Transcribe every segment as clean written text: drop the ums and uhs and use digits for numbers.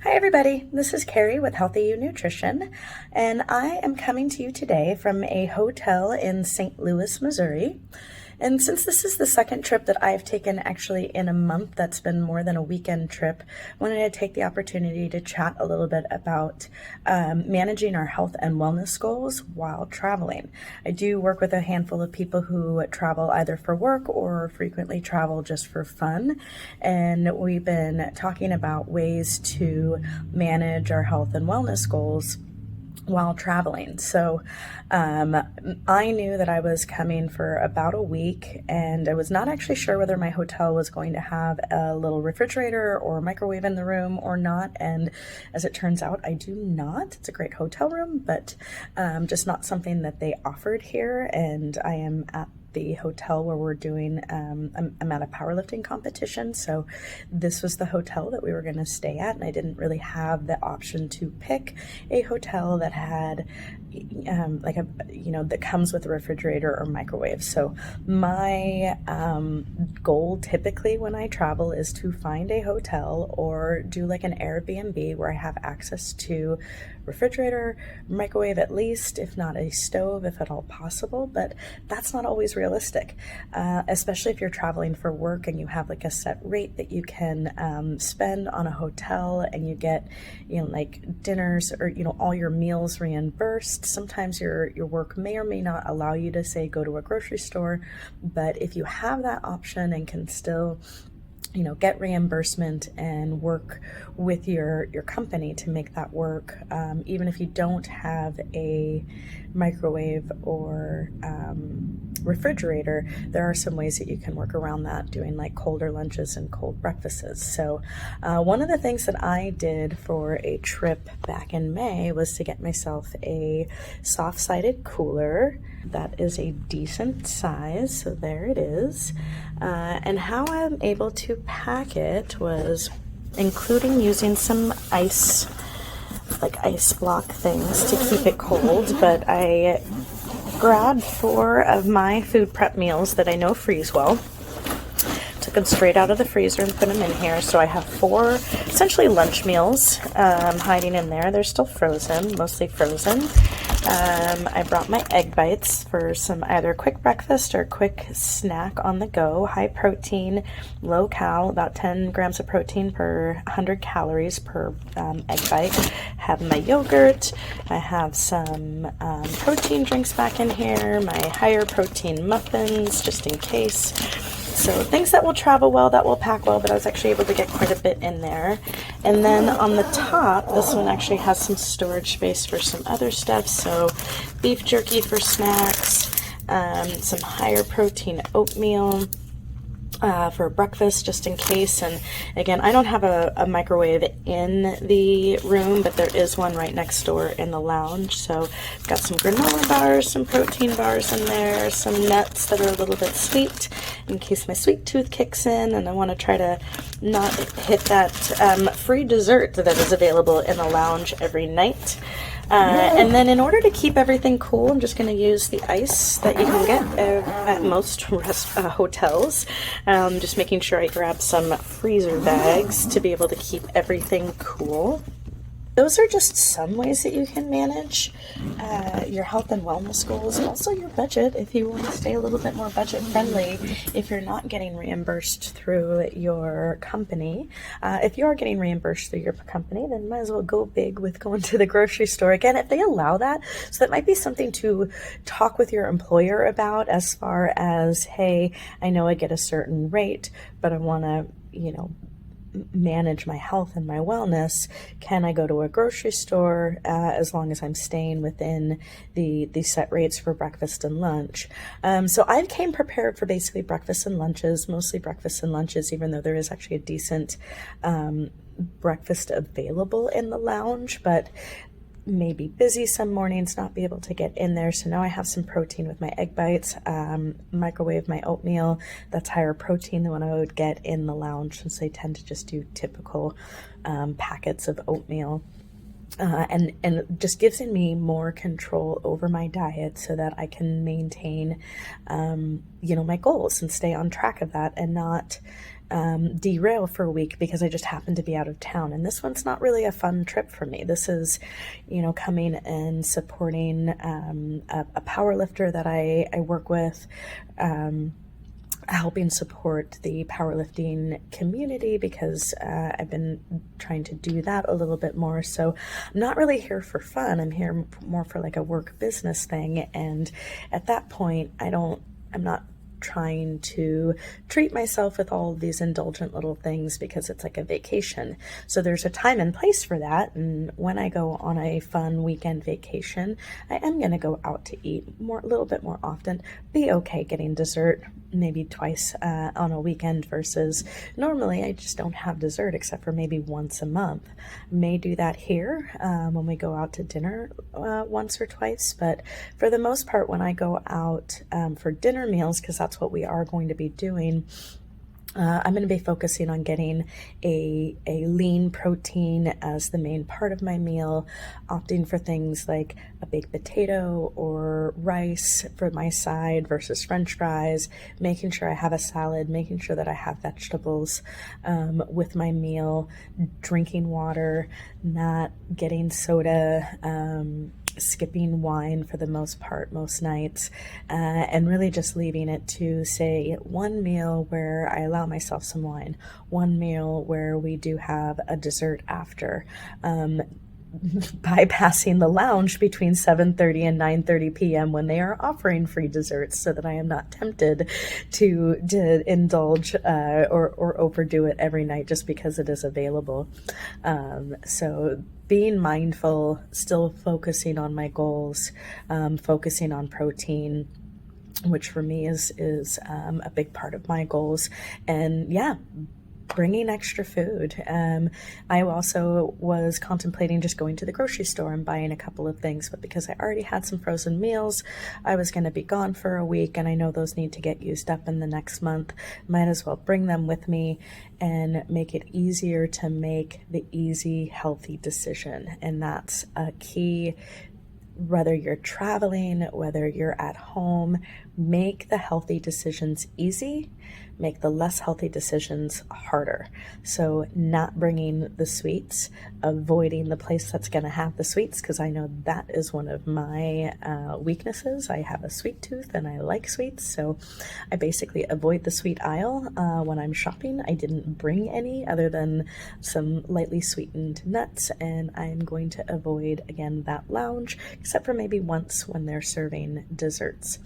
Hi everybody, this is Carrie with Healthy You Nutrition, and I am coming to you today from a hotel in St. Louis, Missouri. And since this is the second trip that I've taken actually in a month that's been more than a weekend trip, I wanted to take the opportunity to chat a little bit about managing our health and wellness goals while traveling. I do work with a handful of people who travel either for work or frequently travel just for fun, and we've been talking about ways to manage our health and wellness goals while traveling. So I knew that I was coming for about a week, and I was not actually sure whether my hotel was going to have a little refrigerator or microwave in the room or not. And as it turns out, I do not. It's a great hotel room, but just not something that they offered here. And I am at the hotel where we're doing, I'm at a powerlifting competition, so this was the hotel that we were going to stay at, and I didn't really have the option to pick a hotel that had that comes with a refrigerator or microwave. So my goal typically when I travel is to find a hotel or do like an Airbnb where I have access to refrigerator, microwave at least, if not a stove, if at all possible. But that's not always realistic, especially if you're traveling for work and you have like a set rate that you can spend on a hotel, and you get, like dinners or, all your meals reimbursed. Sometimes your work may or may not allow you to say go to a grocery store, but if you have that option and can still get reimbursement and work with your company to make that work, even if you don't have a microwave or refrigerator, there are some ways that you can work around that, doing like colder lunches and cold breakfasts. So one of the things that I did for a trip back in May was to get myself a soft-sided cooler that is a decent size. So there it is. And how I'm able to pack it was including using some ice block things to keep it cold, but I grabbed 4 of my food prep meals that I know freeze well, took them straight out of the freezer and put them in here. So I have 4 essentially lunch meals hiding in there. They're still frozen, mostly frozen. I brought my egg bites for some either quick breakfast or quick snack on the go. High protein, low cal, about 10 grams of protein per 100 calories per egg bite. Have my yogurt. I have some protein drinks back in here, my higher protein muffins just in case. So things that will travel well, that will pack well, but I was actually able to get quite a bit in there. And then on the top, this one actually has some storage space for some other stuff. So beef jerky for snacks, some higher protein oatmeal for breakfast just in case. And again, I don't have a microwave in the room, but there is one right next door in the lounge. So I've got some granola bars, some protein bars in there, some nuts that are a little bit sweet in case my sweet tooth kicks in and I want to try to not hit that free dessert that is available in the lounge every night. And then in order to keep everything cool, I'm just going to use the ice that you can get at most hotels. Just making sure I grab some freezer bags to be able to keep everything cool. Those are just some ways that you can manage your health and wellness goals, and also your budget if you want to stay a little bit more budget friendly if you're not getting reimbursed through your company. If you are getting reimbursed through your company, then might as well go big with going to the grocery store. Again, if they allow that. So that might be something to talk with your employer about, as far as, hey, I know I get a certain rate, but I want to, manage my health and my wellness. Can I go to a grocery store as long as I'm staying within the set rates for breakfast and lunch? So I came prepared for basically breakfast and lunches, mostly breakfast and lunches, even though there is actually a decent breakfast available in the lounge, but maybe busy some mornings, not be able to get in there. So now I have some protein with my egg bites, microwave my oatmeal. That's higher protein than what I would get in the lounge, since they tend to just do typical packets of oatmeal. And it just gives me more control over my diet so that I can maintain, my goals and stay on track of that, and not derail for a week because I just happened to be out of town. And this one's not really a fun trip for me. This is, coming and supporting a power lifter that I work with. Helping support the powerlifting community because I've been trying to do that a little bit more. So I'm not really here for fun. I'm here more for like a work business thing. And at that point, I'm not trying to treat myself with all of these indulgent little things because it's like a vacation. So there's a time and place for that. And when I go on a fun weekend vacation, I am going to go out to eat a little bit more often, be okay getting dessert maybe twice on a weekend versus normally I just don't have dessert except for maybe once a month. May do that here when we go out to dinner once or twice, but for the most part when I go out for dinner meals, because that's what we are going to be doing, I'm going to be focusing on getting a lean protein as the main part of my meal, opting for things like a baked potato or rice for my side versus French fries, making sure I have a salad, making sure that I have vegetables with my meal, drinking water, not getting soda, skipping wine for the most part most nights, and really just leaving it to say one meal where I allow myself some wine, one meal where we do have a dessert after, bypassing the lounge between 7:30 and 9:30 p.m. when they are offering free desserts so that I am not tempted to indulge or overdo it every night just because it is available. So being mindful, still focusing on my goals, focusing on protein, which for me is a big part of my goals. And yeah, bringing extra food. I also was contemplating just going to the grocery store and buying a couple of things, but because I already had some frozen meals, I was going to be gone for a week and I know those need to get used up in the next month. Might as well bring them with me and make it easier to make the easy, healthy decision. And that's a key. Whether you're traveling, whether you're at home, make the healthy decisions easy, make the less healthy decisions harder. So not bringing the sweets, avoiding the place that's going to have the sweets, because I know that is one of my weaknesses. I have a sweet tooth and I like sweets, so I basically avoid the sweet aisle when I'm shopping. I didn't bring any other than some lightly sweetened nuts, and I'm going to avoid, again, that lounge, except for maybe once when they're serving desserts.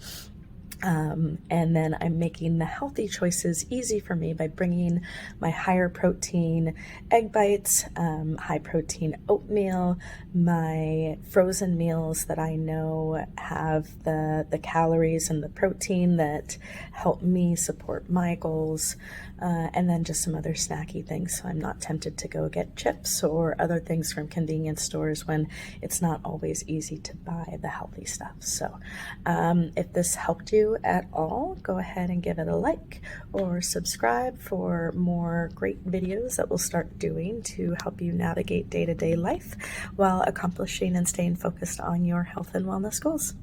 And then I'm making the healthy choices easy for me by bringing my higher protein egg bites, high protein oatmeal, my frozen meals that I know have the calories and the protein that help me support my goals, and then just some other snacky things so I'm not tempted to go get chips or other things from convenience stores when it's not always easy to buy the healthy stuff. So if this helped you at all, go ahead and give it a like or subscribe for more great videos that we'll start doing to help you navigate day-to-day life while accomplishing and staying focused on your health and wellness goals.